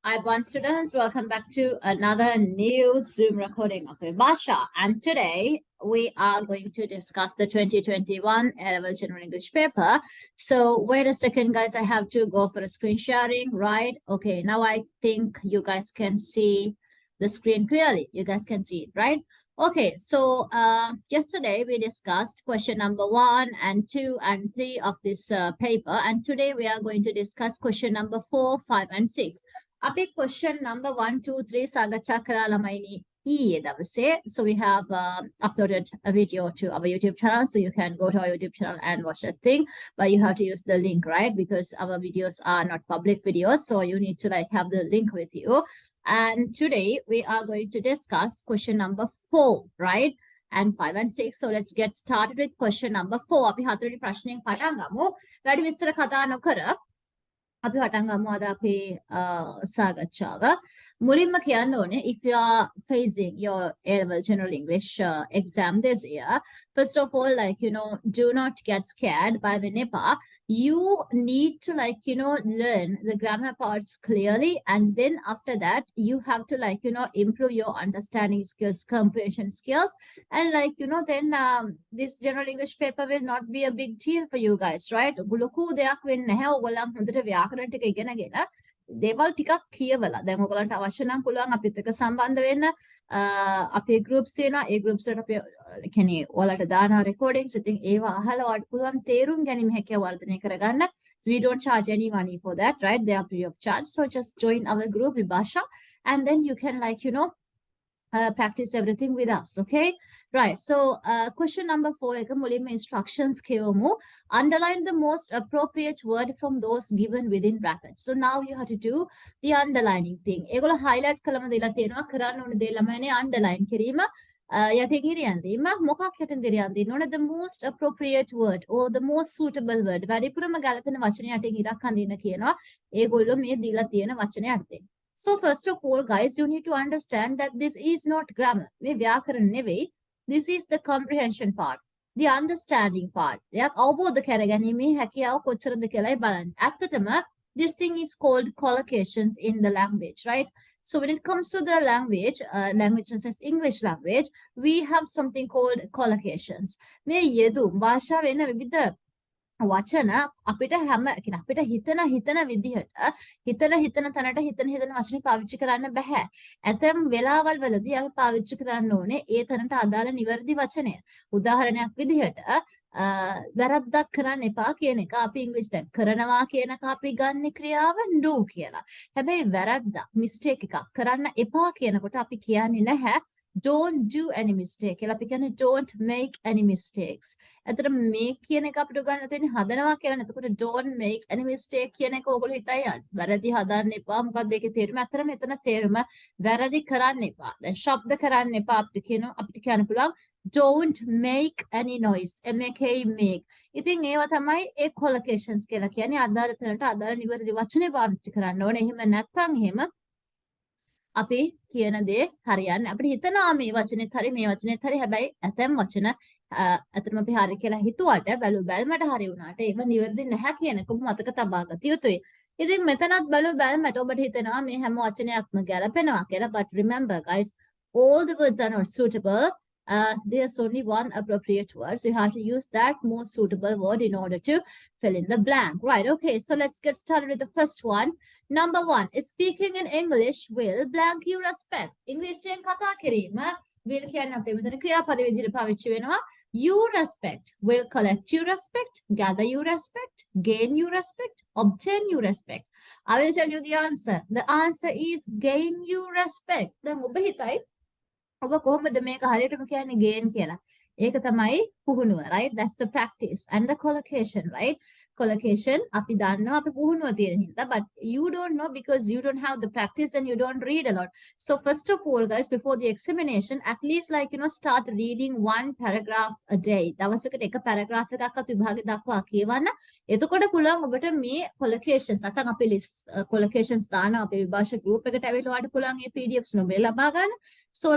Hi, one students. Welcome back to another new Zoom recording of Vibhasha. And today we are going to discuss the 2021 A-Level General English paper. So wait a second, guys. I have to go for a screen sharing, right? Okay, now I think you guys can see the screen clearly. You guys can see it, right? Okay, so yesterday we discussed question number 1 and 2 and 3 of this paper. And today we are going to discuss question number 4, 5 and 6. අපි question number 1, 2, 3 සාකච්ඡා කරා ළමයිනි ඊයේ දවසේ. So we have uploaded a video to our YouTube channel. So you can go to our YouTube channel and watch that thing. But you have to use the link, right? Because our videos are not public videos. So you need to like have the link with you. And today we are going to discuss question number 4, right? And 5 and 6. So let's get started with question number 4. අපි හතරවෙනි ප්‍රශ්නයෙන් පටන් ගමු. වැඩි විස්තර කතා නොකර අපි පටන් ගමු අද අපේ සාකච්ඡාව. මුලින්ම කියන්න ඕනේ, if you are facing your A-Level General English exam this year, first of all, like, do not get scared by Vinepa. You need to learn the grammar parts clearly, and then after that you have to improve your understanding skills, comprehension skills, and then this general English paper will not be a big deal for you guys, right? ලොකු දෙයක් වෙන්නේ නැහැ. ඔයගොල්ලන් හොඳට ව්‍යාකරණ ටික ඉගෙනගෙන දේවල් ටිකක් කියවලා දැන් ඔයගොල්ලන්ට අවශ්‍ය නම් පුළුවන් අපිත් එක්ක සම්බන්ධ වෙන්න. අපේ groups තියෙනවා. ඒ groups වලට අපි කියන්නේ ඔයාලට දානවා recordings. ඉතින් ඒවා අහලා ඔයාලට පුළුවන් තේරුම් ගැනීම හැකියාව වර්ධනය කරගන්න. So we don't charge any money for that, right? They are free of charge. So just join our group Vibhasha, and then you can practice everything with us, okay? Right, so question number 4, එක මුලින්ම instructions කියවමු. Underline the most appropriate word from those given within brackets. So now you have to do the underlining thing. ඒගොල්ලෝ highlight කළම දීලා තියෙනවා. කරන්න ඕනේ දේ ළමයිනේ underline කිරීම. යටින් ඉරියන් දීම මොකක් යටින් ඉරියන් දින්න ඕනේ? The most appropriate word or the most suitable word. වැඩිපුරම ගැලපෙන වචනය යටින් ඉරක් අඳින්න කියනවා. ඒගොල්ලෝ මේ දීලා තියෙන වචනය අර්ථයෙන්. So first of all, guys, you need to understand that this is not grammar. මේ ව්‍යාකරණ නෙවෙයි. This is the comprehension part, the understanding part. දෙයක් අවබෝධ කරගැනීමේ හැකියාව කොච්චරද කියලායි බලන්න. ඇත්තටම this thing is called collocations in the language, right? So when it comes to the language, language as English language, we have something called collocations. මේ යෙදුම් භාෂාව වෙන විවිධ වචන අපිට අපිට හිතන විදිහට හිතන තැනට හිතන වචන පාවිච්චි කරන්න බෑ. ඇතම් වෙලාවල් වලදී අපි පාවිච්චි කරන්න ඕනේ ඒ තැනට අදාළ නිවැරදි වචනය. උදාහරණයක් විදිහට වැරද්දක් කරන්න එපා කියන එක අපි ඉංග්‍රීසි දැන් කරනවා කියන එක අපි ගන්න ක්‍රියාව do කියලා. හැබැයි වැරද්දක් mistake එකක් කරන්න එපා කියනකොට අපි කියන්නේ නැහැ don't do any mistake. කියලා අපි කියන්නේ don't make any mistakes. එතකොට make කියන එක අපිට ගන්න තියෙන්නේ හදනවා කියලා. එතකොට don't make any mistake කියන එක ඕගොල්ලෝ හිතයි යන්න. වැරදි හදන්න එපා. මොකක්ද ඒකේ තේරුම? අතර මෙතන තේරුම වැරදි කරන්න එපා. දැන් ශබ්ද කරන්න එපා අපිට කියන්න පුළුවන් don't make any noise. make. ඉතින් ඒවා තමයි ඒ collocations කියලා කියන්නේ. අදාළ තැනට අදාළ නිවැරදි වචනේ පාවිච්චි කරන්න ඕනේ. එහෙම නැත්නම් එහෙම අපි කියන දේ හරියන්නේ අපිට හිතනවා මේ වචනේත් හරි මේ වචනේත් හරි හැබැයි ඇතැම් වචන අතරම අපි හරි කියලා හිතුවට බැලුමට හරි වුණාට ඒව නිවැරදි නැහැ කියන එක මතක තබා ගත යුතුයි. ඉතින් මෙතනත් බැලුමට ඔබට හිතෙනවා මේ හැම වචනයක්ම ගැලපෙනවා කියලා. But remember guys, all the words are not suitable. There's only one appropriate word. So you have to use that most suitable word in order to fill in the blank. Right, okay, so let's get started with the first one. Number 1, speaking in English will blank you respect. ඉංග්‍රීසියෙන් කතා කිරීම will කියන්නේ අපේ මෙතන ක්‍රියාපද විදිහට පාවිච්චි වෙනවා. You respect will collect you respect, gather you respect, gain you respect, obtain you respect. I will tell you the answer. The answer is gain you respect. දැන් ඔබ හිතයි ඔබ කොහොමද මේක හරියටම කියන්නේ gain කියලා. ඒක තමයි පුහුණුව, right? That's the practice and the collocation, right? Collocation අපි දන්නවා අපි පුහුණුව තියෙන හින්දා, but you don't know because you don't have the practice and you don't read a lot. So first of all guys, before the examination, at least start reading one paragraph a day. දවසකට එක paragraph එකක් අත් විභාගෙ දක්වා කියවන්න. එතකොට පුළුවන් ඔබට මේ collocations නැත්නම් අපි list collocations දානවා අපේ විභාෂා group එකට ඇවිල්ලා ඔයාලට පුළුවන් මේ PDFs නොබේ ලබා ගන්න. So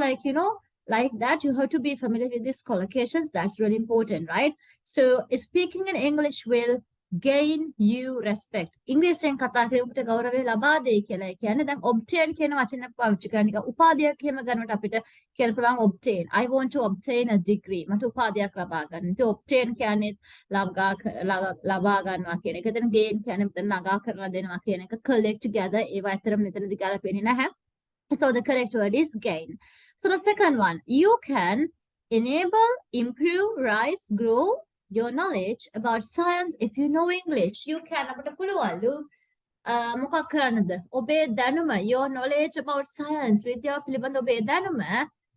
like that, you have to be familiar with these collocations. That's really important, right? So speaking in English will gain you respect. ඉංග්‍රීසියෙන් කතා කරනකොට ගෞරවය ලබා දෙයි කියලා. ඒ කියන්නේ දැන් obtain කියන වචනයක් පාවිච්චි කරන එක උපාධියක් එහෙම ගන්නකොට අපිට කියන්න පුළුවන් obtain. I want to obtain a degree. මට උපාධියක් ලබා ගන්න. ඉතින් obtain කියන්නේ ලබා ගන්නවා කියන එක. එතන gain කියන්නේ මෙතන ළඟා කරලා දෙනවා කියන එක. collect gather ඒවා අතර මෙතනදී ගලපෙන්නේ නැහැ. So the correct word is gain. So the second one, you can enable, improve, rise, grow your knowledge about science if you know English. You can අපට පුළුවන්ලු මොකක් කරන්නද? ඔබේ දැනුම, your knowledge about science විද්‍යාව පිළිබඳ ඔබේ දැනුම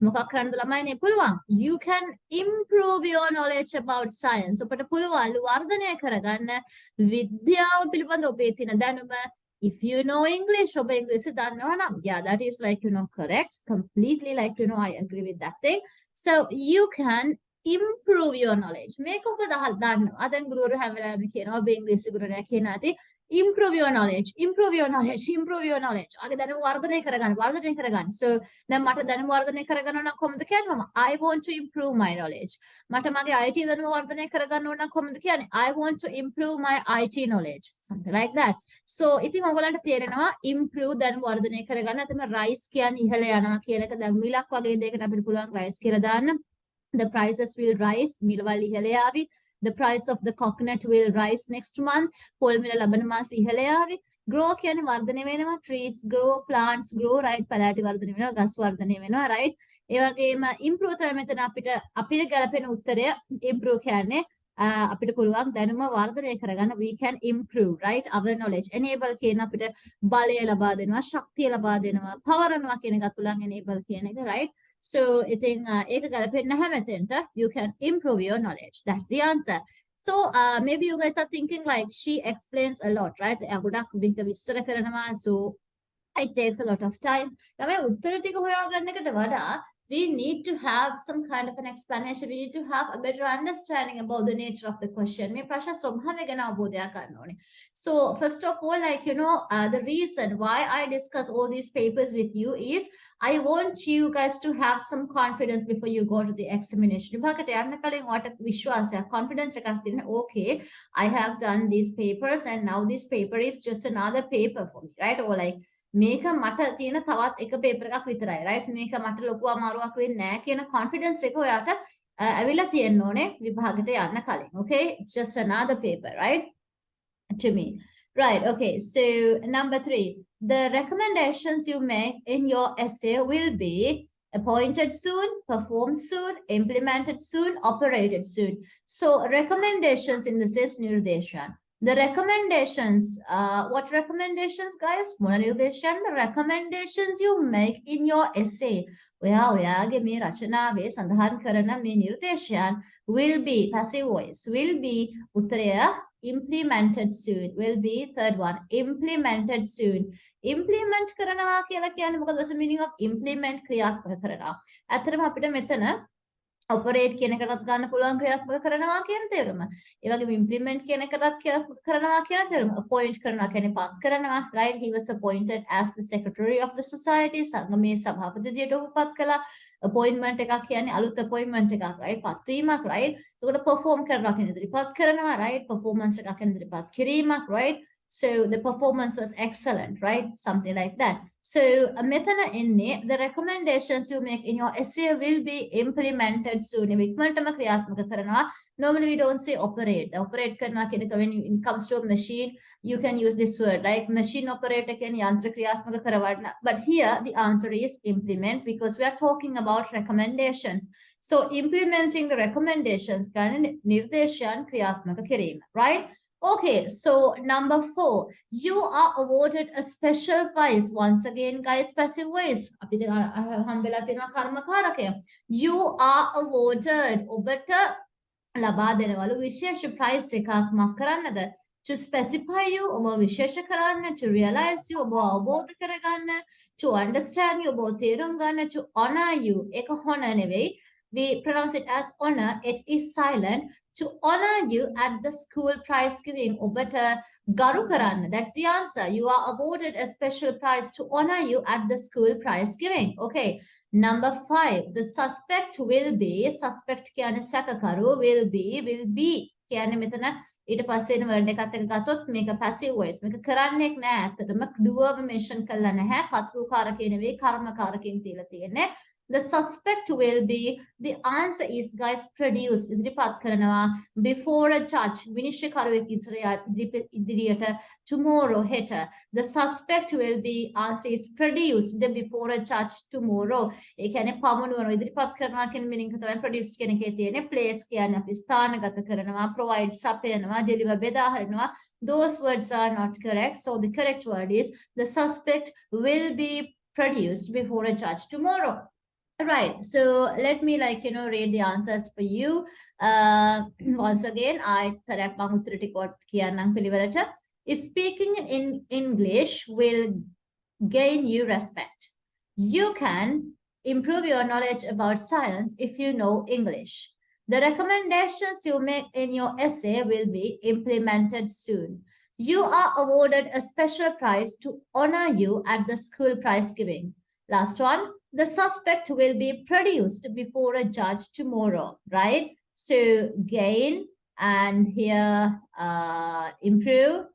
මොකක් කරන්නද ළමයිනේ පුළුවන්? You can improve your knowledge about science. ඔබට පුළුවන්ලු වර්ධනය කරගන්න විද්‍යාව පිළිබඳ ඔබේ තියෙන දැනුම. If you know English, ඔබ ඉංග්‍රීසි දන්නවා නම්, yeah, that is like, correct. Completely like, I agree with that thing. So you can improve your knowledge. මේක ඔබ දන්නවා. දැන් ගුරුවරු හැම වෙලාවෙම කියනවා ඔබ ඉංග්‍රීසි ගුරුවරයා කියන ඇති improve your knowledge, improve your knowledge, improve your knowledge. ඔයාගේ දැනුම වර්ධනය කරගන්න. So දැන් මට දැනුම වර්ධනය කරගන්න ඕන නම් කොහොමද කියන්නේ මම? I want to improve my knowledge. මට මගේ IT දැනුම වර්ධනය කරගන්න ඕන නම් කොහොමද කියන්නේ? I want to improve my IT knowledge. Something like that. So ඉතින් ඔයගලන්ට තේරෙනවා improve දැනුම වර්ධනය කරගන්න. එතන rise කියන්නේ ඉහළ යනවා කියන එක. දැන් මිලක් වගේ දෙයකට අපිට පුළුවන් rise කියලා දාන්න. The prices will rise. මිලවල් ඉහළ යාවි. The price of the coconut will rise next month. පොල් මිල ලබන මාස ඉහළ යාවි. Grow කියන්නේ වර්ධනය වෙනවා. Trees grow, plants grow, right? පළාටි වර්ධනය වෙනවා, ගස් වර්ධනය වෙනවා, right? ඒ වගේම improve තමයි මෙතන අපිට ගැලපෙන උත්තරය. Improve කියන්නේ අපිට පුළුවන් දැනුම වර්ධනය කරගන්න. We can improve, right? Our knowledge. Enable කියන අපිට බලය ලබා දෙනවා, ශක්තිය ලබා දෙනවා, පවරනවා කියන එකත් පුළුවන් enable කියන එක, right? So ඉතින් ඒක ගැලපෙන්නේ නැහැ මෙතෙන්ට. You can improve your knowledge. That's the answer. So maybe you guys are thinking like she explains a lot, right? ගොඩක් විස්තර කරනවා. So it takes a lot of time. ළමයි උත්තර ටික හොයාගන්න එකට වඩා we need to have some kind of an explanation. We need to have a better understanding about the nature of the question. මේ ප්‍රශ්න ස්වභාවය ගැන අවබෝධයක් ගන්න ඕනේ. So first of all, like the reason why I discuss all these papers with you is I want you guys to have some confidence before you go to the examination. විභාගයට යන්න කලින් ඔයාලට විශ්වාසයක්, confidence එකක් තියෙන. Okay, I have done these papers and now this paper is just another paper for me, right? Or like මේක මට තියෙන තවත් එක පේපර් එකක් විතරයි, right? මේක මට ලොකු අමාරුවක් වෙන්නේ නැහැ කියන confidence එක ඔයාට ඇවිල්ලා තියෙන්න ඕනේ විභාගයට යන්න කලින්. Okay, it's just another paper, right? To me. Right, okay. So number 3, the recommendations you make in your essay will be appointed soon, performed soon, implemented soon, operated soon. So recommendations in this is nirdeshan. The recommendations, what recommendations, guys? The recommendations you make in your essay ඔයාගේ මේ රචනාවේ සඳහන් කරන මේ නිර්දේශයන් will be passive voice, will be උත්තරය implemented soon, will be third one, implemented soon. Implement කරනවා කියලා කියන්නේ මොකද? What's the meaning of implement? ක්‍රියාත්මක කරනවා. ඇත්තටම අපිට මෙතන operate කියන එකටත් ගන්න පුළුවන් ක්‍රියාත්මක කරනවා කියන තේරුම. ඒ වගේම implement කියන එකටත් ක්‍රියාත්මක කරනවා කියන තේරුම. Appoint කරනවා කියන්නේ පත් කරනවා, right? He was appointed as the secretary of the society. සංගමේ සභාපති විදියට ඔහු පත් කළා. Appointment එකක් කියන්නේ අලුත් appointment එකක්, right? පත්වීමක්, right? එතකොට perform කරනවා කියන ඉදිරිපත් කරනවා, right? Performance එකක් කියන ඉදිරිපත් කිරීමක්, right? So the performance was excellent, right? Something like that. So මෙතන එන්නේ the recommendations you make in your essay will be implemented soon. ඉක්මනටම ක්‍රියාත්මක කරනවා. Normally we don't say operate. Operate කරනවා කියන එක when it comes to a machine, you can use this word, right? Machine operator කියන්නේ යන්ත්‍ර ක්‍රියාත්මක කරවන්න. But here the answer is implement because we are talking about recommendations. So implementing the recommendations කියන්නේ නිර්දේශයන් ක්‍රියාත්මක කිරීම, right? Okay, so number 4, you are awarded a special prize. Once again, guys, passive voice. You are awarded. ඔබට ලබා දෙනවලු විශේෂ prize එකක් මක් කරන්නද? To specify you, ඔබ විශේෂ කරන්න, to realize you, ඔබ අවබෝධ කරගන්න, to understand you, ඔබ තේරුම් ගන්න, to honor you. ඒක honor නෙවෙයි. We pronounce it as honor. It is silent. To honor you at the school prize giving. ඔබට ගරු කරන්න. That's the answer. You are awarded a special prize to honor you at the school prize giving. Okay. Number 5. The suspect will be. Suspect කියන්නේ සැකකරු. Will be. කියන්නේ මෙතන ඊට පස්සේ එන word එකත් එක්ක ගත්තොත් මේක passive voice. මේක කරන්නේක් නෑ ඇත්තටම doer mention කරලා නැහැ. කර්තෘකාරකේ නෙවෙයි කර්මකාරකෙන් තියලා තියෙන්නේ. The suspect will be, the answer is guys produced ඉදිරිපත් කරනවා before a judge විනිශ්චයකරුවෙක් ඉදිරියට tomorrow හෙට. The suspect will be, answer is produced before a judge tomorrow. ඒ කියන්නේ පමුණුවන ඉදිරිපත් කරනවා කියන meaning එක තමයි produced කියන එකේ තියෙන්නේ. place කියන්නේ අපි ස්ථානගත කරනවා, provide සපයනවා, deliver බෙදා හරිනවා. Those words are not correct. So the correct word is the suspect will be produced before a judge tomorrow. Right, so let me read the answers for you. Once again, I said at speaking in English will gain you respect. You can improve your knowledge about science if you know English. The recommendations you make in your essay will be implemented soon. You are awarded a special prize to honor you at the school prize giving. Last one. The suspect will be produced before a judge tomorrow, right? So gain, and here improve,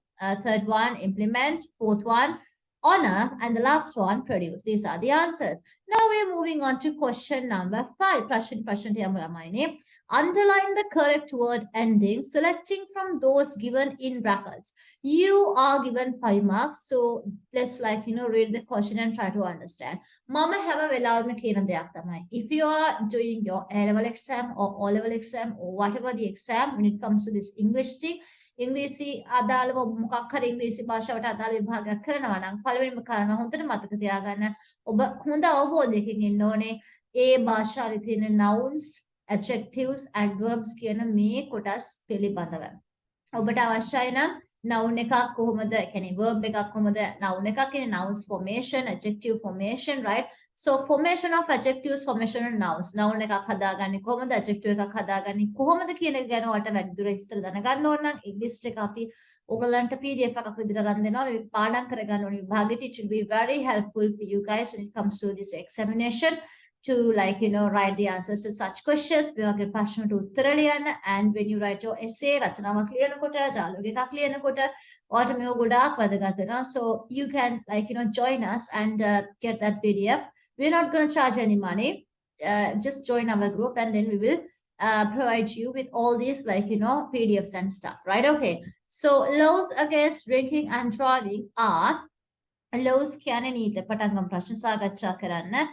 third one implement, fourth one honor, and the last one produce. These are the answers. Now we're moving on to question number 5. Underline the correct word ending, selecting from those given in brackets. You are given 5 marks, so let's read the question and try to understand. Mama have a velawama කියන දෙයක් තමයි. If you are doing your A-level exam or O-level exam or whatever the exam, when it comes to this English thing, ඉංග්‍රීසි අදාළව මොකක් හරි ඉංග්‍රීසි භාෂාවට අදාළ විභාගයක් කරනවා නම් පළවෙනිම කාරණා හොඳට මතක තියාගන්න ඔබ හොඳ අවබෝධයකින් ඉන්න ඕනේ ඒ භාෂාවේ තියෙන nouns, adjectives, adverbs කියන මේ කොටස් පිළිබඳව. ඔබට අවශ්‍යයි නම් noun එකක් කොහොමද, කියන්නේ verb එකක් කොහොමද, noun එකක් කියන්නේ nouns formation, adjective formation, right? So formation of adjectives, formation of nouns. noun එකක් හදාගන්නේ කොහොමද, adjective එකක් හදාගන්නේ කොහොමද කියන එක ගැන ඔයාලට වැඩිදුර ඉස්සෙල්ලා දැනගන්න ඕන නම් ඒ list එක අපි ඔයගලන්ට PDF එකක් විදිහට අරන් දෙනවා. මේ පාඩම් කරගන්න ඕන විභාගෙට. It will be very helpful for you guys when it comes to this examination to write the answers to such questions. මෙවගේ ප්‍රශ්නට උත්තර ලියන්න, and when you write your essay රචනාවක් ලියනකොට, dialogue එකක් ලියනකොට ඔයාලට මේක ගොඩාක් වැදගත් වෙනවා. So you can join us and get that PDF. We're not going to charge any money. Just join our group and then we will provide you with all these PDFs and stuff, right? Okay. So laws against drinking and driving are, laws කියන්නේ නීති. පටන් ගමු ප්‍රශ්න සාකච්ඡා කරන්න.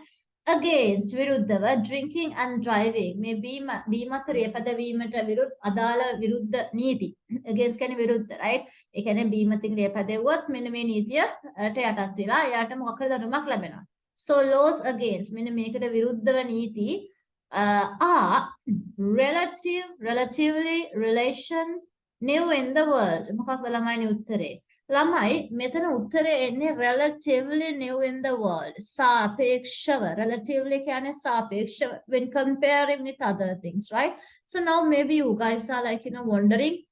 Against විරුද්ධව drinking and driving මේ බීමත් රේපද වීමට අදාළ විරුද්ධ නීති. Against කියන්නේ විරුද්ධ, right? ඒ කියන්නේ බීමත් රේපදෙව්වොත් මෙන්න මේ නීතියට යටත් වෙලා එයාට මොකක් හරි දඬුවමක් ලැබෙනවා. So laws against මෙන්න මේකට විරුද්ධව නීති are relatively, relation, new in the world. මොකක්ද ළමයිනේ උත්තරේ? ළමයි මෙතන උත්තරේ එන්නේ relatively new in the world. සාපේක්ෂව. Relatively කියන්නේ සාපේක්ෂව when comparing with other things, right? So now maybe you guys are wondering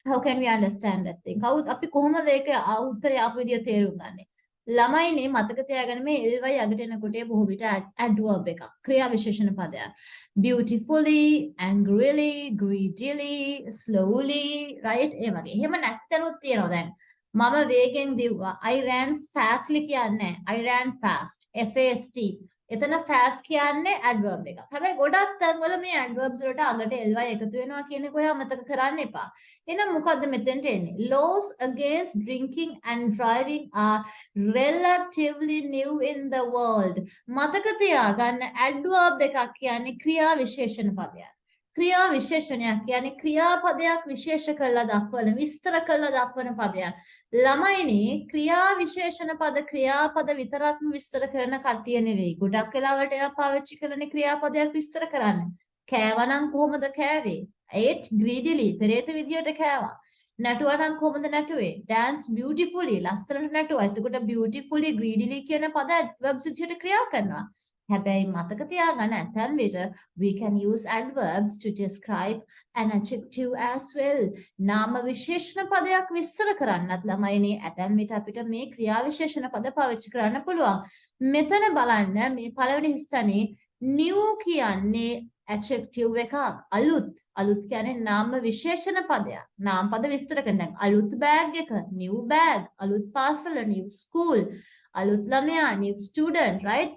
how can we understand that thing? අපි කොහොමද ඒක උත්තරේ ආපු විදිය තේරුම් ගන්නේ? ළමයිනේ මතක තියාගන්න මේ LY අගට එනකොට බොහෝ විට adverb එකක්, ක්‍රියා විශේෂණ පදයක්. Beautifully, angrily, greedily, slowly, right? ඒ වගේ. එහෙම නැත්තරොත් තියෙනවා දැන්. මම වේගෙන් දිව්වා. I ran fastly කියන්නේ I ran fast. FAST. එතන fast කියන්නේ adverb එකක්. හැබැයි ගොඩක් තැන්වල මේ adverbs වලට අගට ly එකතු වෙනවා කියන එක ඔයා මතක කරන්න එපා. එහෙනම් මොකද්ද මෙතෙන්ට එන්නේ? Laws against drinking and driving are relatively new in the world. මතක තියාගන්න adverb එකක් කියන්නේ ක්‍රියා විශේෂණ පදයක්. ක්‍රියා විශේෂණයක් කියන්නේ ක්‍රියාපදයක් විශේෂ කරලා දක්වන, විස්තර කරලා දක්වන පදයක්. ළමයිනේ ක්‍රියා විශේෂණ පද ක්‍රියාපද විතරක්ම විස්තර කරන කට්ටිය නෙවෙයි. ගොඩක් වෙලාවට එයා පාවිච්චි කරන්නේ ක්‍රියාපදයක් විස්තර කරන්න. කෑවා නම් කොහොමද කෑවේ? ate greedily. පෙරේත විදියට කෑවා. නැටුවා නම් කොහොමද නැටුවේ? dance beautifully. ලස්සනට නැටුවා. එතකොට beautifully, greedily කියන පද adverbs විදියට ක්‍රියා කරනවා. හැබැයි මතක තියාගන්න ඇතැම් විට we can use adverbs to describe an adjective as well. නාම විශේෂණ පදයක් විස්තර කරන්නත් ළමයිනේ ඇතැම් විට අපිට මේ ක්‍රියා විශේෂණ පද පාවිච්චි කරන්න පුළුවන්. මෙතන බලන්න මේ පළවෙනි හිස්සනේ new කියන්නේ adjective එකක් අලුත් කියන්නේ නාම විශේෂණ පදයක් නාම පද විස්තර කරන දැන් අලුත් බෑග් එක new bag අලුත් පාසල new school අලුත් ළමයා new student right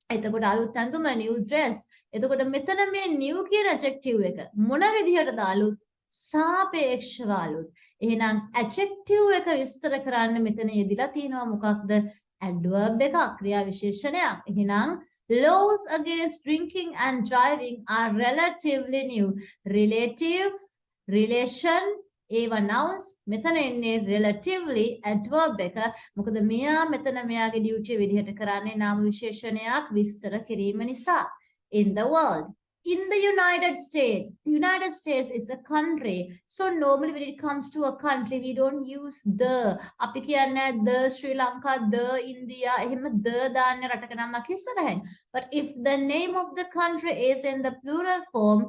එතකොට අලුත් ඇඳුම new dress එතකොට මෙතන මේ new කියන adjective එක මොන විදිහටද අලුත් සාපේක්ෂව අලුත් එහෙනම් adjective එක විස්තර කරන්න මෙතන යෙදිලා තියෙනවා මොකක්ද adverb එකක් ක්‍රියා විශේෂණයක් එහෙනම් laws against drinking and driving are relatively new relative relation ඒවා nouns මෙතන එන්නේ relatively adverb එක මොකද මෙයා මෙතන මෙයාගේ duty විදිහට කරන්නේ නාම විශේෂණයක් විස්තර කිරීම නිසා in the world in the United States is a country so normally when it comes to a country we don't use the අපි කියන්නේ the Sri Lanka the India එහෙම the දාන්න රටක නමක් ඉස්සරහින් but if the name of the country is in the plural form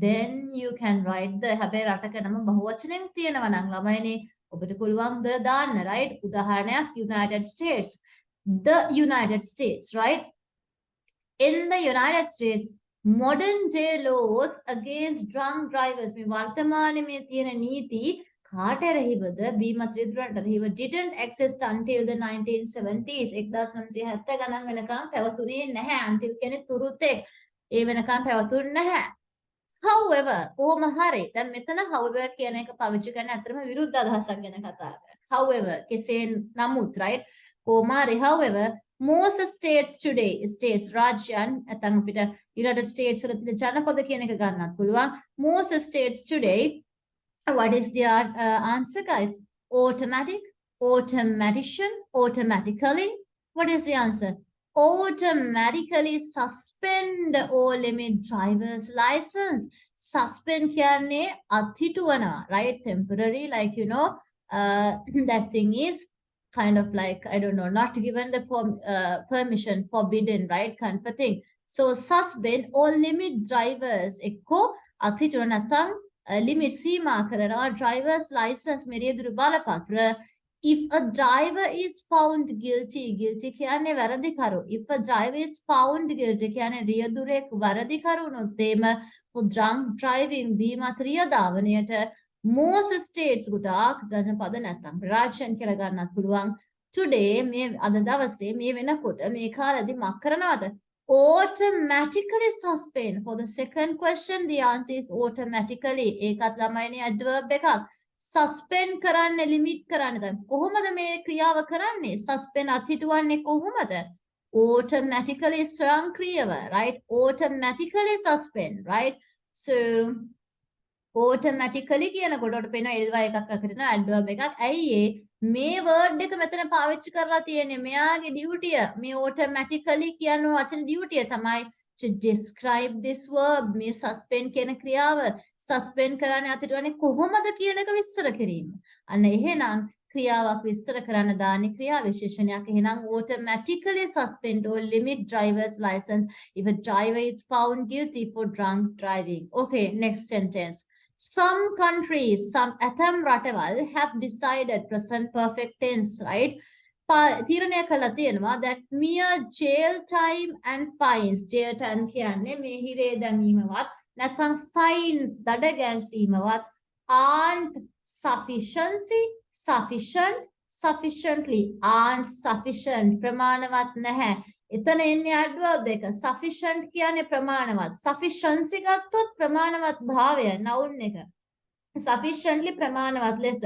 then you can write the හැබැයි රටක නම බහුවචනෙන් තියෙනවා නම් ළමයිනේ ඔබට පුළුවන් the දාන්න right උදාහරණයක් United States the United States right in the United States modern day laws against drunk drivers මේ වර්තමානයේ මේ තියෙන නීති කාට රහිවද බීමත් රිදුරන්ට රහිව didn't exist until the 1970s 1970 ගණන් වෙනකම් පැවතුනේ නැහැ until කියන්නේ තුරුතෙක් ඒ වෙනකම් පැවතුනේ නැහැ however කොහොම හරි දැන් මෙතන however කියන එක පාවිච්චි කරන්නේ අතරම විරුද්ධ අදහසක් ගැන කතා කරනවා however කෙසේ නමුත් right කොහොම හරි however most states today states රාජ්‍යයන් නැත්නම් අපිට United States වල තියෙන ජනපද කියන එක ගන්නත් පුළුවන් most states today what is the answer guys automatically what is the answer automatically suspend or limit driver's license suspend කියන්නේ අත්හිටුවනවා right temporary like you know that thing is kind of like I don't know not given the permission forbidden right kind of thing so suspend or limit drivers එක්කෝ අත්හිටුවන නැත්නම් limit සීමා කරනවා driver's license මෙරියදුරු බලපත්‍ර if a driver is found guilty කියන්නේ වැරදිකරු if a driver is found guilty කියන්නේ රියදුරෙක් වැරදිකරු වුණොත් එම for drunk driving බීමත් රියදාවණයට most states ගොඩාක් ජනපද නැත්නම් රාජ්‍යයන් කියලා ගන්නත් පුළුවන් today මේ අද දවසේ මේ වෙනකොට මේ කාලෙදි මක් කරනවද automatically suspend for the second question the answer is automatically ඒකත් ළමයිනේ adverb එකක් suspend කරන්න limit කරන්න දැන් කොහොමද මේ ක්‍රියාව කරන්නේ suspend අත්හිටුවන්නේ කොහොමද automatically ස්වයංක්‍රීයව right automatically suspend right so automatically කියනකොට ඔයාලට පේනවා එල්වා එකක් අකරන adverb එකක් ඇයි මේ word එක මෙතන පාවිච්චි කරලා තියෙන්නේ මෙයාගේ duty මේ automatically කියන වචන duty තමයි to describe this verb මේ suspend කියන ක්‍රියාව suspend කරන්නේ අතටවන්නේ කොහොමද කියන එක විස්තර කිරීම අන්න එහෙනම් ක්‍රියාවක් විස්තර කරන්න දාන්නේ ක්‍රියා විශේෂණයක් එහෙනම් automatically suspend or limit driver's license if a driver is found guilty for drunk driving okay next sentence some countries some ඇතම් රටවල් have decided present perfect tense right තීරණය කළා තියෙනවා that mere jail time and fines jail time කියන්නේ මේ හිරේ දැමීමවත් නැත්නම් fines දඩ ගැන්සීමවත් aren't sufficiently aren't sufficient ප්‍රමාණවත් නැහැ එතන එන්නේ adverb එක sufficient කියන්නේ ප්‍රමාණවත් sufficiency ගත්තොත් ප්‍රමාණවත් භාවය noun එක sufficiently ප්‍රමාණවත් ලෙස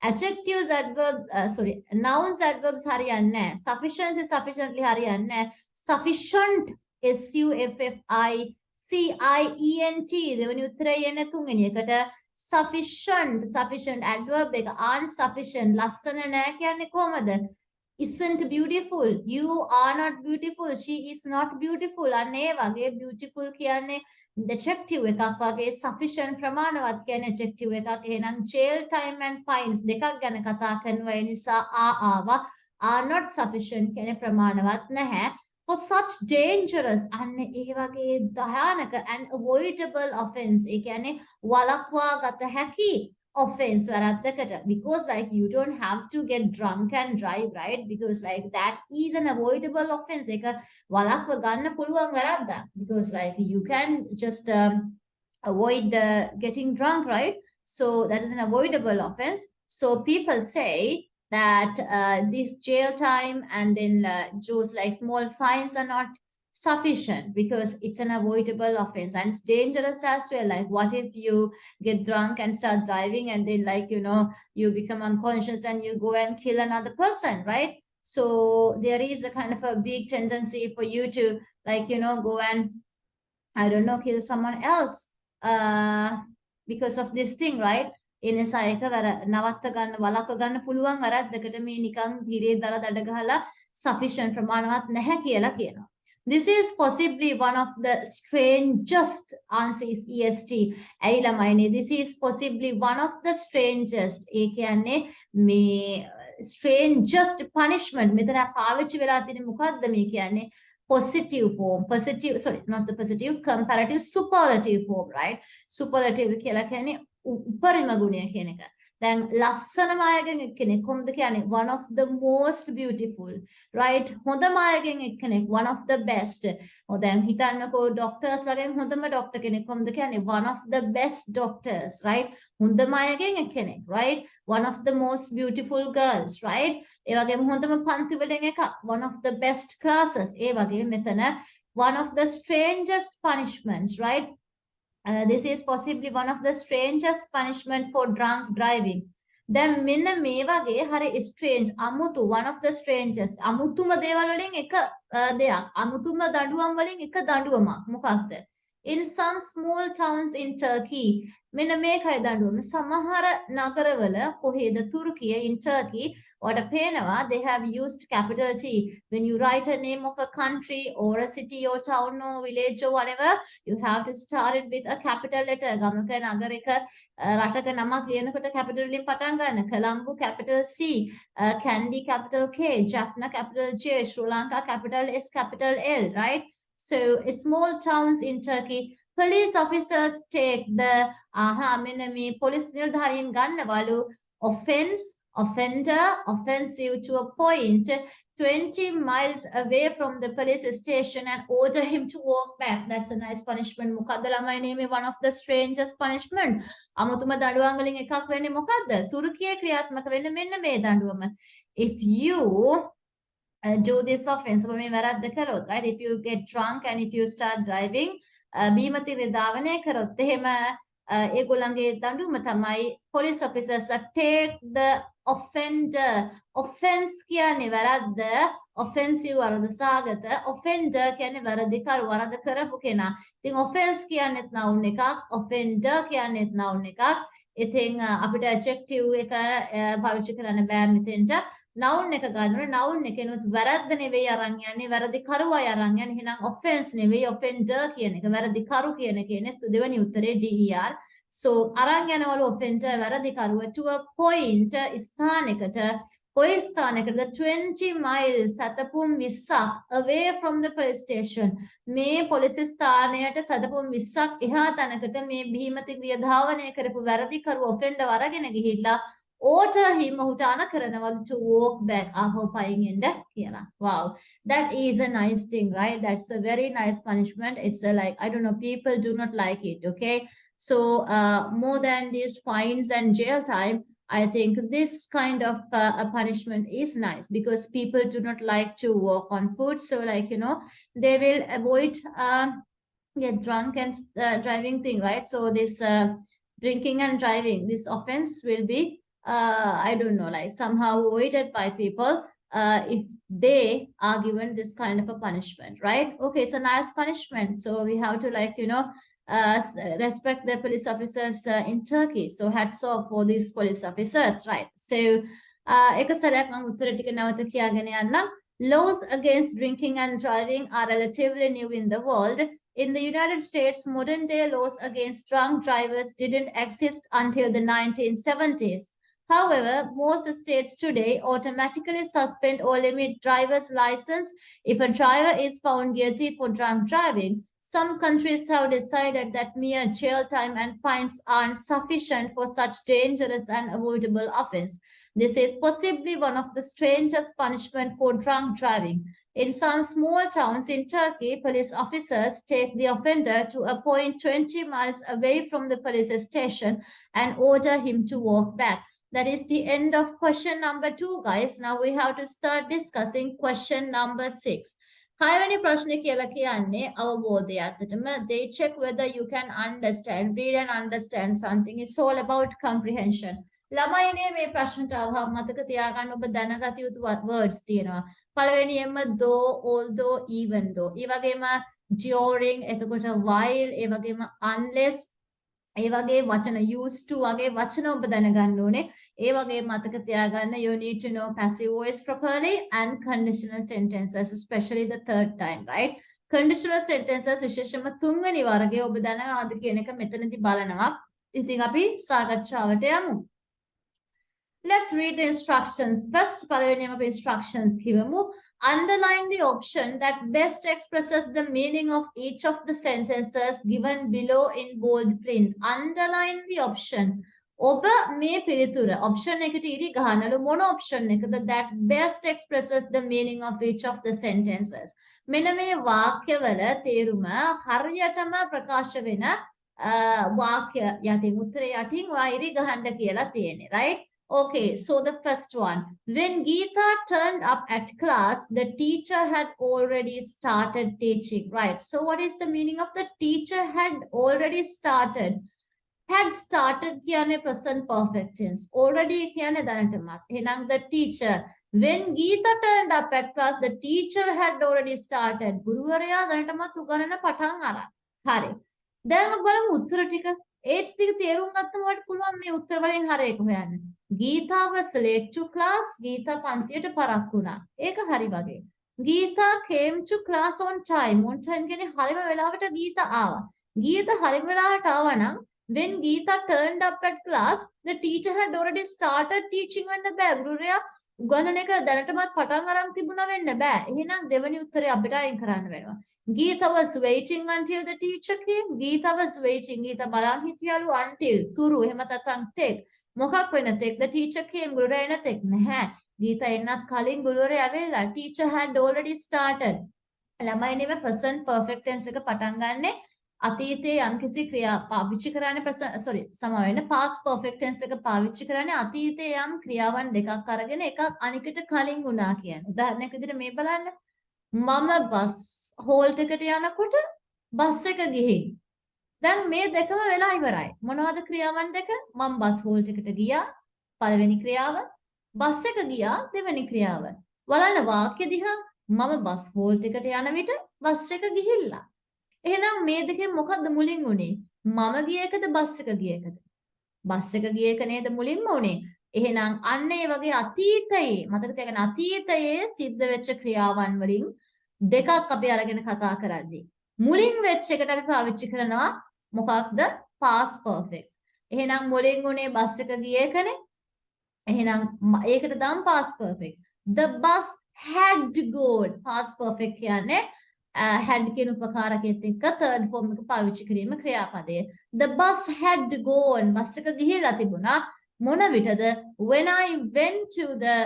adjectives adverbs nouns adverbs හරියන්නේ නැහැ sufficiency sufficiently හරියන්නේ නැහැ sufficient SUFFICIENT දෙවෙනි උත්තරය එන්නේ තුන්වෙනි එකට sufficient adverb එක unsufficient ලස්සන නැහැ කියන්නේ කොහමද isn't beautiful you are not beautiful she is not beautiful අන්න ඒ වගේ beautiful කියන්නේ adjective එකක් වගේ sufficient ප්‍රමාණවත් කියන්නේ adjective එකක් එහෙනම් jail time and fines දෙකක් ගැන කතා කරනවා ඒ නිසා ආවා are not sufficient කියන්නේ ප්‍රමාණවත් නැහැ for such dangerous අන්න ඒ වගේ භයානක and avoidable offense ඒ කියන්නේ වළක්වා ගත හැකි offense because like you don't have to get drunk and drive, right? Because like that is an avoidable offense. Because like you can just avoid getting drunk, right? So that is an avoidable offense. So people say that this jail time and then just like small fines are not sufficient because it's an avoidable offense and it's dangerous as well. Like what if you get drunk and start driving and then like you become unconscious and you go and kill another person, right? So there is a kind of a big tendency for you to like go and I don't know, kill someone else because of this thing, right? එනිසා එක නවත්ත ගන්න වළක්ව ගන්න පුළුවන් වැරද්දකට මේ නිකන් ගිරේ දාලා දඩ ගහලා sufficient ප්‍රමාණවත් නැහැ කියලා කියනවා. This is possibly one of the strangest answers EST. ඇයි ළමයිනේ, this is possibly one of the strangest. ඒ කියන්නේ මේ strangest punishment මෙතන පාවිච්චි වෙලා තියෙන මොකද්ද මේ කියන්නේ? Positive form, not the positive, comparative, superlative form, right? Superlative කියලා කියන්නේ උපරිම ගුණය කියන එක. දැන් ලස්සනම අයගෙන් එක්කෙනෙක් කොහොමද කියන්නේ? One of the most beautiful, right? හොඳම අයගෙන් එක්කෙනෙක්, one of the best. දැන් හිතන්නකෝ doctors වලින් හොඳම doctor කෙනෙක් කොහොමද කියන්නේ? One of the best doctors, right? හොඳම අයගෙන් එක්කෙනෙක්, right? One of the most beautiful girls, right? ඒ වගේම හොඳම පන්ති වලින් එකක්, one of the best classes. ඒ වගේ මෙතන one of the strangest punishments, right? This is possibly one of the strangest punishment for drunk driving. Then මෙන්න මේ වගේ හරි strange අමුතු one of the strangest අමුතුම දේවල් වලින් එක දෙයක් අමුතුම දඬුවම් වලින් එක දඬුවමක් මොකක්ද? In some small towns in Turkey මෙන්න මේකයි දඬුවම. සමහර නගරවල කොහෙද තුර්කිය in Turkey ඔයාට පේනවා they have used capital T when you write a name of a country or a city or town or village or whatever you have to start it with a capital letter. ගමක නගරයක රටක නමක් ලියනකොට capital වලින් පටන් ගන්න. Colombo capital C, Kandy capital K, Jaffna capital J, Sri Lanka capital S, capital L, right? So small towns in Turkey, police officers take the police නිලධාරීන් ගන්නවලු offender, offensive to a point 20 miles away from the police station and order him to walk back. That's a nice punishment. මොකද්ද ළමයිනේ මේ one of the strangest punishment. අමුතුම දඬුවම් වලින් එකක් වෙන්නේ මොකද්ද? තුර්කියේ ක්‍රියාත්මක වෙන්නේ මෙන්න මේ දඬුවම. If you do this offense, right? If you get drunk and if you start driving, බීමති ධාවනය කරොත් එහෙම ඒගොල්ලන්ගේ දඬුවම තමයි police officers take the offender. Offense කියන්නේ වැරද්ද, offensive වරද සාගත, offender කියන්නේ වැරදිකරු වරද කරපු කෙනා. ඉතින් offense කියන්නේත් noun එකක්, offender කියන්නේත් noun එකක්. ඉතින් අපිට adjective එක පාවිච්චි කරන්න බෑ මෙතෙන්ට. noun එක ගන්නකොට noun එකනොත් වැරද්ද නෙවෙයි අරන් යන්නේ වැරදි කරුවයි අරන් යන්නේ. එහෙනම් offense නෙවෙයි offender කියන එක වැරදි කරු කියන එකනේ දෙවෙනි උත්තරේ der. So අරන් යනවලු offender වැරදි කරුව to a point ස්ථානයකට කොයි ස්ථානයකටද 20 miles සතපුම් 20ක් away from the police station. මේ පොලිස් ස්ථානයට සතපුම් 20ක් එහා තැනකට මේ බීමතිග්‍රිය ධාවනය කරපු වැරදි කරුව offender අරගෙන ගිහිල්ලා order him ඔහුට අණ කරනවා to walk back ආපහු පයින් එන්න කියලා. Wow, that is a nice thing, right? That's a very nice punishment. It's like I don't know, people do not like it. Okay, so more than these fines and jail time, I think this kind of a punishment is nice because people do not like to walk on foot. So like they will avoid get drunk and driving thing, right? So this drinking and driving, this offense will be I don't know, like somehow avoided by people if they are given this kind of a punishment, right? Okay, so nice punishment. So we have to like respect the police officers in Turkey. So hats off for these police officers, right? So එක සැරයක් මම උත්තර ටික නැවත කියගෙන යන්නම්. Laws against drinking and driving are relatively new in the world. In the United States, modern day laws against drunk drivers didn't exist until the 1970s. However, most states today automatically suspend or limit driver's license if a driver is found guilty for drunk driving. Some countries have decided that mere jail time and fines aren't sufficient for such dangerous and avoidable offense. This is possibly one of the strangest punishment for drunk driving. In some small towns in Turkey, police officers take the offender to a point 20 miles away from the police station and order him to walk back. That is the end of question number 2, guys. Now we have to start discussing question number 6. හයවැනි ප්‍රශ්නේ කියලා කියන්නේ අවබෝධය. අතටම they check whether you can understand, read and understand something. It's all about comprehension. ළමයිනේ මේ ප්‍රශ්නට අවහම මතක තියාගන්න ඔබ දැනගත යුතු words තියෙනවා. පළවෙනියෙන්ම though, although, even though. ඒ වගේම during, එතකොට while, ඒ වගේම unless, ඒ වගේ වචන used to වගේ වචන ඔබ දැනගන්න ඕනේ. ඒ වගේ මතක තියාගන්න you need to know passive voice properly and conditional sentences, especially the third time, right? Conditional sentences විශේෂයෙන්ම තුන්වෙනි වර්ගයේ ඔබ දැනගන්නවද කියන එක මෙතනදී බලනවා. ඉතින් අපි සාකච්ඡාවට යමු. Let's read the instructions. First, පළවෙනිම අපි instructions කියවමු. Underline the option that best expresses the meaning of each of the sentences given below in bold print. Underline the option. ඔබ මේ පිළිතුර option එකට ඉරි ගහනලු මොන option එකද that best expresses the meaning of each of the sentences. මෙන්න මේ වාක්‍යවල තේරුම හරියටම ප්‍රකාශ වෙන වාක්‍ය යටින් උත්තරේ යටින් ඔයා ඉරි ගහන්න කියලා තියෙන්නේ, right? Okay, so the first one. When Geeta turned up at class, the teacher had already started teaching. Right. So what is the meaning of the teacher had already started? Had started කියන්නේ present perfect tense. Already කියන්නේ දැනටමත්. එහෙනම් the teacher. When Geeta turned up at class, the teacher had already started. ගුරුවරයා දැනටමත් උගන්වන්න පටන් අරන්. හරි. දැන් බලමු උත්තර ටික. ඒ ටික තේරුම් ගත්තම ඔයාලට පුළුවන් මේ උත්තර වලින් හරි එක හොයන්න. Geeta was late to class. Geeta පන්තියට පරක් වුණා. ඒක හරි වගේ. Geeta came to class on time. On time කියන්නේ හරිම වෙලාවට Geeta ආවා. Geeta හරිම වෙලාවට ආවා නම් when Geeta turned up at class, the teacher had already started teaching වෙන්න බෑ. ගුරුවරයා උගන්වන එක දැනටමත් පටන් අරන් තිබුණා වෙන්න බෑ. එහෙනම් දෙවෙනි උත්තරේ අපිට අයින් කරන්න වෙනවා. Geeta was waiting until the teacher came. Geeta was waiting. Geeta බලන් හිටියලු until තුරු එහෙම නැත්නම් take. මොකක් වෙන take? The teacher came. ගුරුවරයා එන take නැහැ. Geeta එන්නත් කලින් ගුරුවරයා ඇවිල්ලා. Teacher had already started. ළමයි නෙමෙයි present perfect tense එක පටන් ගන්නෙ අතීතයේ යම්කිසි ක්‍රියා පාවිච්චි කරන්නේ සමා වෙන්න past perfect tense එක පාවිච්චි කරන්නේ අතීතයේ යම් ක්‍රියාවන් දෙකක් අරගෙන එකක් අනිකට කලින් වුණා කියන්නේ. උදාහරණයක් විදිහට මේ බලන්න. මම බස් හෝල්ට් එකට යනකොට බස් එක ගිහින්. දැන් මේ දෙකම වෙලා ඉවරයි. මොනවද ක්‍රියාවන් දෙක? මම බස් හෝල්ට් එකට ගියා පළවෙනි ක්‍රියාව. බස් එක ගියා දෙවෙනි ක්‍රියාව. බලන්න වාක්‍ය දිහා මම බස් හෝල්ට් එකට යන විට බස් එක ගිහිල්ලා. එහෙනම් මේ දෙකෙන් මොකද්ද මුලින් උනේ? මම ගිය එකද බස් එක ගිය එකද? බස් එක ගිය එක නේද මුලින්ම උනේ. එහෙනම් අන්න ඒ වගේ අතීතයේ මතක තියාගන්න අතීතයේ සිද්ධ වෙච්ච ක්‍රියාවන් වලින් දෙකක් අපි අරගෙන කතා කරද්දී මුලින් වෙච්ච එකට අපි පාවිච්චි කරනවා මොකක්ද? past perfect. එහෙනම් මුලින් උනේ බස් එක ගිය එකනේ. එහෙනම් ඒකට දාමු past perfect. The bus had gone. past perfect කියන්නේ had කියන උපකාරකයත් එක්ක third form එක පාවිච්චි කිරීම ක්‍රියාපදය. The bus had gone. Bus එක ගිහිලා තිබුණා. මොන විටද? When I went to the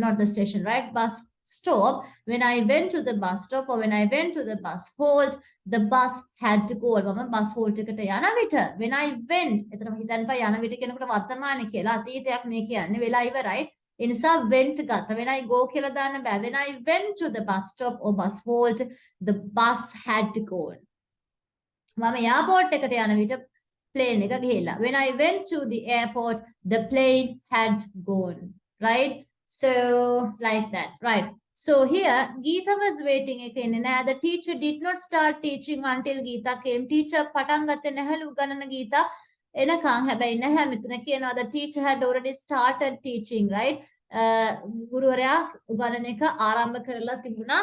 not the station, right? Bus stop. When I went to the bus stop or when I went to the bus hold, the bus had to go. මම bus hold එකට යන විට when I went එතන හිතන්න බෑ යන විට කියනකොට වර්තමානයේ කියලා අතීතයක් මේ කියන්නේ වෙලා ඉවරයි. ඒ නිසා went ගත්ත. when I go කියලා දාන්න බෑ. when I went to the bus stop or bus hold, the bus had to go. මම airport එකට යන විට plane එක ගිහිල්ලා. when I went to the airport, the plane had gone. Right? So like that. Right? So here Geeta was waiting again and the teacher did not start teaching until Geeta came. Teacher පටන් ගත්තේ නැහැලු උගන්නන Geeta එනකන්. හැබැයි නැහැ මෙතන කියනවා the teacher had already started teaching, right? ගුරුවරයා උගන්නන එක ආරම්භ කරලා තිබුණා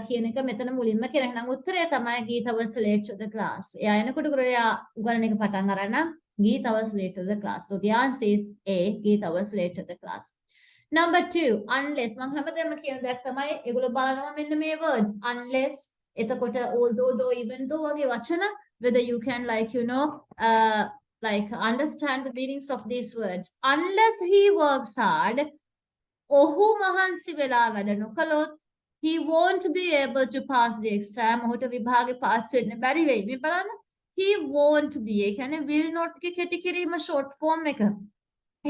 කියන එක මෙතන මුලින්ම කියන. එහෙනම් උත්තරය තමයි Geeta was late to the class. එයා එනකොට ගුරුවරයා උගන්නන එක පටන් අරන් නම් Geeta was late to the class. So the answer is A. Geeta was late to the class. Number 2, unless. මම හැමදේම කියන දෙයක් තමයි ඒගොල්ලෝ බලනවා මෙන්න මේ words. Unless එතකොට although though even though වගේ වචන whether you can like like understand the meanings of these words. Unless he works hard, ඔහු මහන්සි වෙලා වැඩ නොකළොත් he won't be able to pass the exam. ඔහුට විභාගේ පාස් වෙන්න බැරි වෙයි. මේ බලන්න. He won't be. ඒ කියන්නේ will not ගේ කෙටි කිරීම short form එක.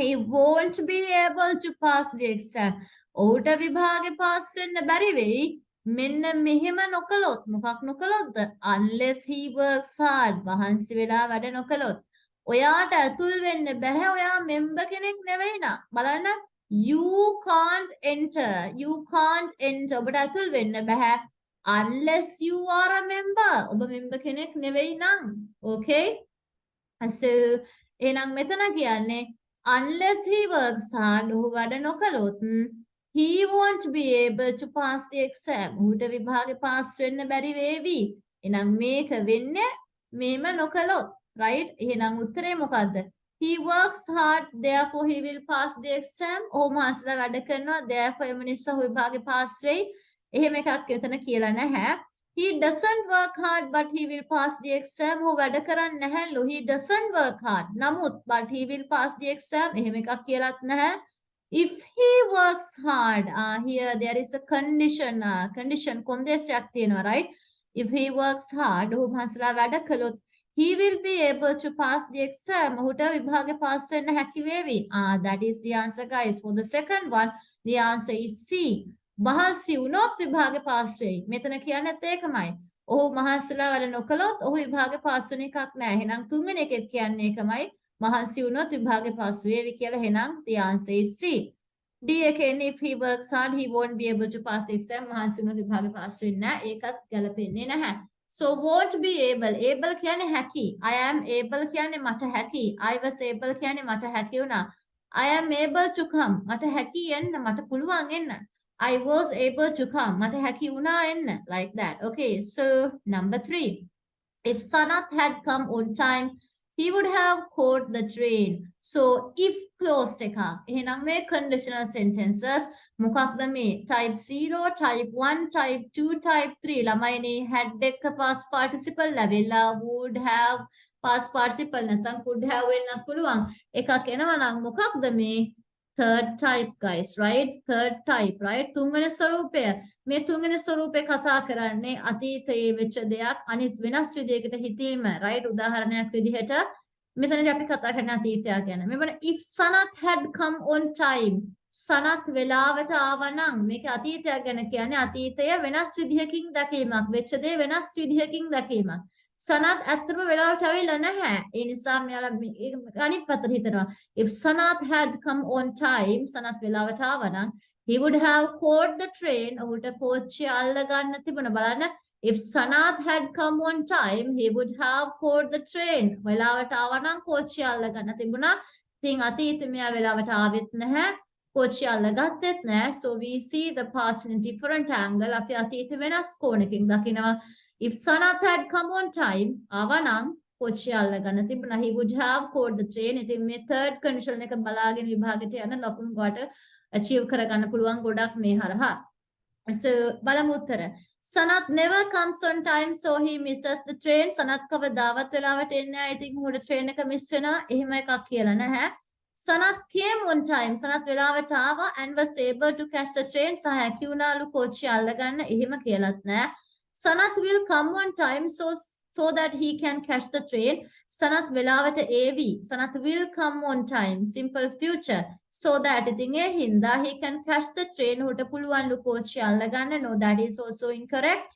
He won't be able to pass the exam. ඔහුට විභාගේ පාස් වෙන්න බැරි වෙයි. මෙන්න මෙහෙම නොකළොත් මොකක් නොකළොත්ද? Unless he works hard. මහන්සි වෙලා වැඩ නොකළොත්. ඔයාට ඇතුල් වෙන්න බැහැ. ඔයා member කෙනෙක් නෙවෙයි නා. බලන්න. You can't enter. You can't enter. ඔබට ඇතුල් වෙන්න බැහැ. Unless you are a member. ඔබ member කෙනෙක් නෙවෙයි නම්. Okay? So එහෙනම් මෙතන කියන්නේ unless he works hard, ඔහු වැඩ නොකළොත් he won't be able to pass the exam. ඔහුට විභාගේ පාස් වෙන්න බැරි වේවි. එහෙනම් මේක වෙන්නේ මේම නොකළොත්. right? එහෙනම් උත්තරේ මොකද්ද? He works hard, therefore he will pass the exam. ඔහු මහන්සිලා වැඩ කරනවා, therefore එම නිසා ඔහු විභාගේ පාස් වෙයි. එහෙම එකක් එතන කියලා නැහැ. He doesn't work hard but he will pass the exam. ඔහු වැඩ කරන්නේ නැහැලු. He doesn't work hard. නමුත් but he will pass the exam. එහෙම එකක් කියලාත් නැහැ. If he works hard, here there is a condition. Condition කොන්දේසයක් තියෙනවා, right? If he works hard, ඔහු මහන්සිලා වැඩ කළොත් he will be able to pass the exam. ඔහුට විභාගේ පාස් වෙන්න හැකි වේවි. That is the answer, guys. For the second one, the answer is C. මහන්සි වුණොත් විභාගේ පාස් වෙයි. මෙතන කියන්නේත් ඒකමයි. ඔහු මහන්සිලා වැඩ නොකළොත් ඔහු විභාගේ පාස් වෙන එකක් නෑ. එහෙනම් තුන්වෙනි එකෙත් කියන්නේ ඒකමයි. මහන්සි වුණොත් විභාගේ පාස් වේවි කියලා. එහෙනම් the answer is C. D again, if he works hard, he won't be able to pass the exam. මහන්සි වුණොත් විභාගේ පාස් වෙන්නේ නෑ. ඒකත් ගැලපෙන්නේ නැහැ. So won't be able. Able කියන්නේ හැකි. I am able කියන්නේ මට හැකි. I was able කියන්නේ මට හැකි වුණා. I am able to come. මට හැකි එන්න. මට පුළුවන් එන්න. I was able to come. මට හැකි වුණා එන්න. Like that. Okay. So number 3. If Sanath had come on time, he would have caught the train. So if clause එකක්. එහෙනම් මේ conditional sentences මොකක්ද මේ? type 0, type 1, type 2, type 3. ළමයිනේ had එක past participle ලැබෙලා would have past participle නැත්නම් could have වෙන්නත් පුළුවන්. එකක් එනවා නම් මොකක්ද මේ? third type, guys, right? Third type, right? තුන්වෙනි ස්වරූපය. මේ තුන්වෙනි ස්වරූපේ කතා කරන්නේ අතීතයේ වෙච්ච දෙයක් අනිත් වෙනස් විදිහකට හිතීම, right? උදාහරණයක් විදිහට මෙතනදී අපි කතා කරන අතීතය ගැන. මෙවන if Sanath had come on time. Sanath වෙලාවට ආවා නම් මේක අතීතය ගැන කියන්නේ අතීතය වෙනස් විදිහකින් දැකීමක්. වෙච්ච දේ වෙනස් විදිහකින් දැකීමක්. Sanath ඇත්තටම වෙලාවට ඇවිල්ලා නැහැ. ඒ නිසා මෙයාලා අනිත් පැත්තට හිතනවා. If Sanath had come on time, Sanath වෙලාවට ආවා නම් he would have caught the train. ඔහුට කෝච්චිය අල්ල ගන්න තිබුණා. බලන්න. If Sanath had come on time, he would have caught the train. වෙලාවට ආවා නම් කෝච්චිය අල්ල ගන්න තිබුණා. ඉතින් අතීතේ මෙයා වෙලාවට ආවෙත් නැහැ. කෝච්චිය අල්ල ගත්තෙත් නැහැ. So we see the past in a different angle. අපි අතීතේ වෙනස් කෝණකින් දකිනවා. If Sanath had come on time, ආවා නම් කෝච්චිය අල්ල ගන්න තිබුණා. He would have caught the train. ඉතින් මේ third condition එක බලාගෙන විභාගයට යන ලකුණු කොට achieve කරගන්න පුළුවන් ගොඩක් මේ හරහා. So බලමු උත්තර. Sanath never comes on time, so he misses the train. Sanath කවදාවත් වෙලාවට එන්නේ නැහැ. ඉතින් උඩ train එක miss වෙනවා. එහෙම එකක් කියලා නැහැ. Sanath came on time. Sanath වෙලාවට ආවා and was able to catch the train. සහ හැකි වුණාලු කෝච්චිය අල්ල ගන්න. එහෙම කියලාත් නැහැ. Sanath will come on time so that he can catch the train. Sanath වෙලාවට ඒවි. Sanath will come on time. Simple future. So that ඉතින් ඒ හින්දා he can catch the train. උට පුළුවන්ලු කෝච්චිය අල්ල ගන්න. No, that is also incorrect.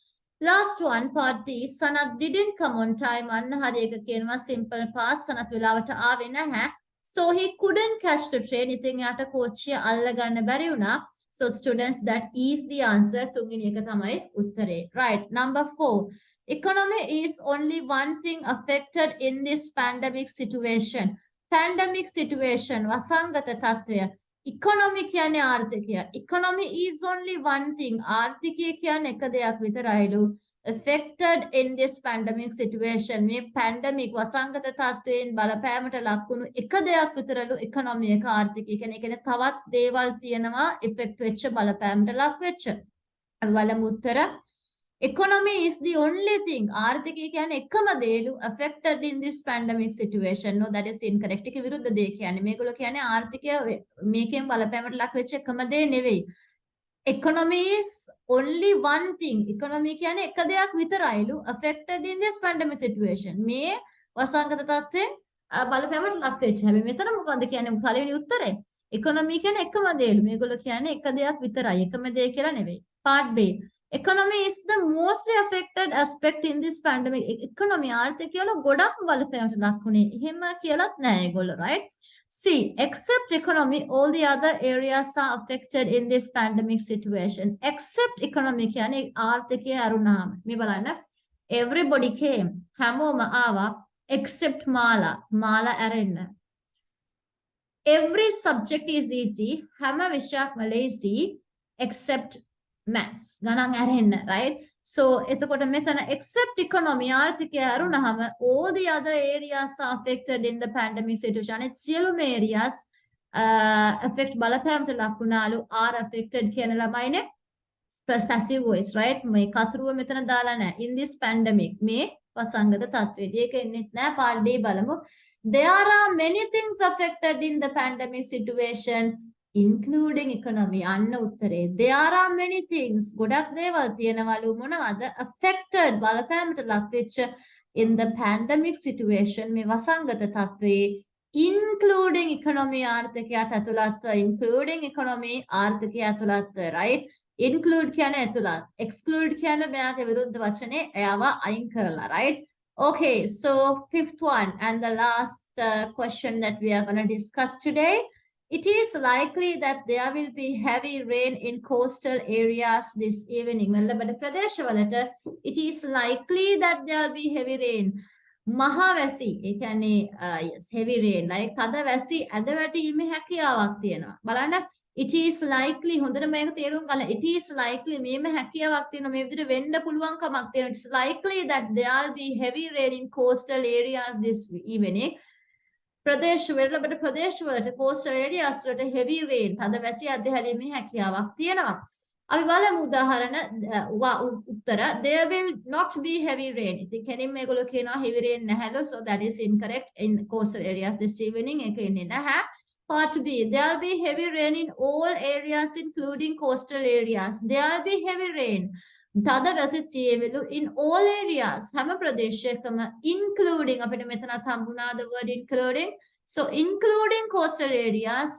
Last one, part D. Sanath didn't come on time. අන්න හරි එක කියනවා simple past. Sanath වෙලාවට ආවේ නැහැ. So he couldn't catch the train. ඉතින් යාට කෝච්චිය අල්ල ගන්න බැරි වුණා. So students, that is the answer. තුන්වෙනි එක තමයි උත්තරේ. Right. Number 4. Economy is only one thing affected in this pandemic situation. Pandemic situation, වසංගත තත්ත්වය. Economy කියන්නේ ආර්ථිකය. Economy is only one thing. ආර්ථිකය කියන්නේ එක දෙයක් විතරයිලු. Affected in this pandemic situation. මේ pandemic වසංගත තත්ත්වයෙන් බලපෑමට ලක්වුණු එක දෙයක් විතරලු economy එක ආර්ථිකය. කියන්නේ තවත් දේවල් තියෙනවා effect වෙච්ච බලපෑමට ලක් වෙච්ච. බලමු උත්තර. Economy is the only thing. ආර්ථිකය කියන්නේ එකම දේලු affected in this pandemic situation. No, that is incorrect. ඒක විරුද්ධ දේ කියන්නේ. මේගොල්ලෝ කියන්නේ ආර්ථිකය මේකෙන් බලපෑමට ලක් වෙච්ච එකම දේ නෙවෙයි. Economy is only one thing. Economy කියන්නේ එක දෙයක් විතරයිලු affected in this pandemic situation. මේ වසංගත තත්ත්වයෙන් බලපෑමට ලක් වෙච්ච. හැබැයි මෙතන මොකද්ද කියන්නේ පළවෙනි උත්තරේ? Economy කියන්නේ එකම දේලු. මේගොල්ලෝ කියන්නේ එක දෙයක් විතරයි. එකම දේ කියලා නෙවෙයි. Part B. Economy is the most affected aspect in this pandemic. Economy ආර්ථිකය වල ගොඩක් බලපෑමට ලක් වුණේ. එහෙම කියලාත් නෑ ඒගොල්ලෝ, right? C. Except economy, all the other areas are affected in this pandemic situation. Except economy කියන්නේ ආර්ථිකය අරුණාම. මේ බලන්න. Everybody came. හැමෝම ආවා except මාලා. මාලා ඇරෙන්න. Every subject is easy. හැම විෂයක්ම lazy except maths. ගණන් ඇරෙන්න, right? So එතකොට මෙතන except economy ආර්ථිකය අරුණාම all the other areas are affected in the pandemic situation. It's සියලුම areas affect බලපෑමට luck වුණාලු are affected කියන ළමයිනේ plus passive voice, right? මේ කතරුව මෙතන දාලා නැහැ. In this pandemic මේ වසංගත තත්ත්වයේදී ඒක එන්නේ නැහැ. part D බලමු. There are many things affected in the pandemic situation, including economy. අන්න උත්තරේ. There are many things. ගොඩක් දේවල් තියෙනවලු මොනවද? Affected බලපෑමට ලක් වෙච්ච in the pandemic situation මේ වසංගත තත්ත්වයේ including economy ආර්ථිකයත් ඇතුළත්ව including economy ආර්ථිකය ඇතුළත්ව, right? Include කියන්නේ ඇතුළත්. Exclude කියන්නේ මෙයාගේ විරුද්ධ වචනේ එයාව අයින් කරලා, right? Okay, so fifth one and the last question that we are going to discuss today. It is likely that there will be heavy rain in coastal areas this evening. Well, ප්‍රදේශවලට it is likely that there will be heavy rain. මහවැසි ඒ කියන්නේ yes heavy rain like තද වැසි ඇද වැටීමේ හැකියාවක් තියෙනවා. බලන්න it is likely හොඳට මේක තේරුම් ගන්න. it is likely මේම හැකියාවක් තියෙනවා. මේ විදිහට වෙන්න පුළුවන් කමක් තියෙනවා. It's likely that there will be heavy rain in coastal areas this evening. ප්‍රදේශවලට coastal areas වලට heavy rain තද වැසි ඇද හැලීමේ හැකියාවක් තියෙනවා. අපි බලමු උදාහරණ උත්තර. There will not be heavy rain. ඉතින් කෙනින් මේගොල්ලෝ කියනවා heavy rain නැහැලු. So that is incorrect in coastal areas this evening. ඒක එන්නේ නැහැ. Part B. There will be heavy rain in all areas including coastal areas. There will be heavy rain. තද වැසි තියෙවිලු in all areas. හැම ප්‍රදේශයකම including අපිට මෙතනත් හම්බුණා the word including. So including coastal areas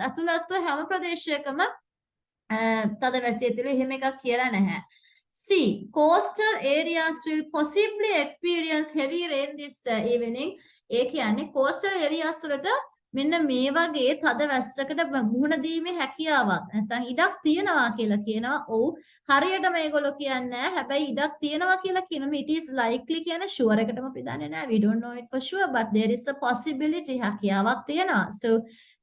ඇතුළත්ව හැම ප්‍රදේශයකම තද වැසිය තුළ එහෙම එකක් කියලා නැහැ. C. Coastal areas will possibly experience heavy rain this evening. ඒ කියන්නේ coastal areas වලට මෙන්න මේ වගේ තද වැස්සකට මුහුණ දීමේ හැකියාවක් නැත්නම් ඉඩක් තියෙනවා කියලා කියනවා. ඔව් හරියට මේගොල්ලෝ කියන්නේ හැබැයි ඉඩක් තියෙනවා කියලා කියනවා. it is likely කියන sure එකටම අපි දන්නේ නැහැ. we don't know it for sure but there is a possibility හැකියාවක් තියෙනවා. so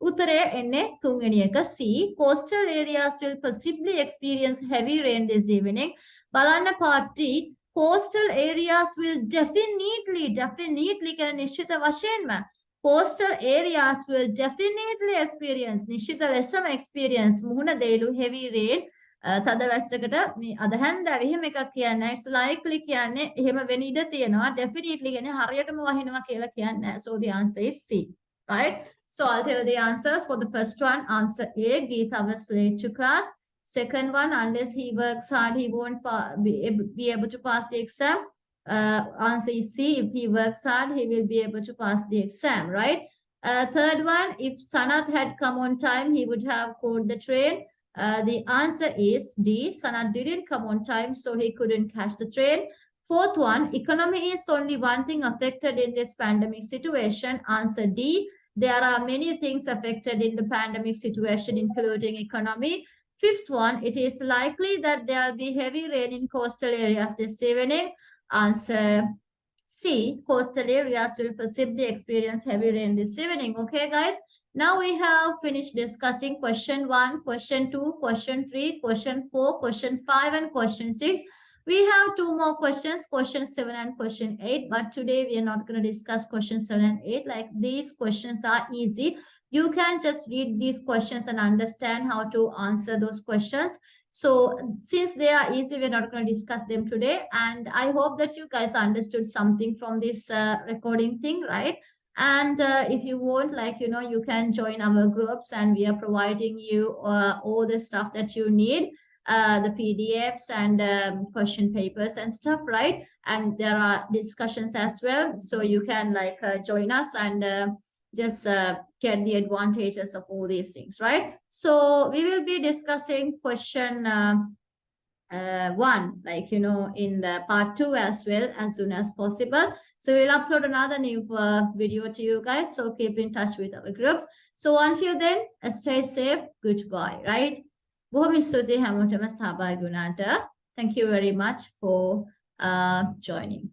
උත්තරය එන්නේ තුන්වෙනි එක C. coastal areas will possibly experience heavy rain this evening. බලන්න part D. coastal areas will definitely කියන නිශ්චිත වශයෙන්ම coastal areas will definitely experience නිශ්චිත ලෙසම experience මුහුණ දෙලු heavy rain තද වැස්සකට මේ අද හැන්දෑව එහෙම එකක් කියන්නේ it's likely කියන්නේ එහෙම වෙන්න ඉඩ තියෙනවා. definitely කියන්නේ හරියටම වහිනවා කියලා කියන්නේ. so the answer is C, right? so I'll tell the answers for the first one. Answer A, Geetha was late to class. Second one, unless he works hard he won't be able to pass the exam. Answer is C. If he works hard, he will be able to pass the exam, right? Third one, if Sanath had come on time, he would have caught the train. The answer is D. Sanath didn't come on time, so he couldn't catch the train. Fourth one, economy is only one thing affected in this pandemic situation. Answer D. There are many things affected in the pandemic situation, including economy. Fifth one, it is likely that there will be heavy rain in coastal areas this evening. Answer C. Coastal areas will possibly experience heavy rain this evening. Okay, guys. Now we have finished discussing question 1, question 2, question 3, question 4, question 5, and question 6. We have 2 more questions, question 7 and question 8. But today we are not going to discuss question 7 and 8. Like these questions are easy. You can just read these questions and understand how to answer those questions. So since they are easy, we're not going to discuss them today. And I hope that you guys understood something from this recording thing, right? And if you want, like, you can join our groups, and we are providing you all the stuff that you need, the PDFs and question papers and stuff, right? And there are discussions as well. So you can like join us and just get the advantages of all these things, right? So we will be discussing question one, like, in the part 2 as well, as soon as possible. So we'll upload another new video to you guys. So keep in touch with our groups. So until then, stay safe. Goodbye, right? බොහොම ස්තුතියි හැමෝටම සහභාගී වුණාට. Thank you very much for joining.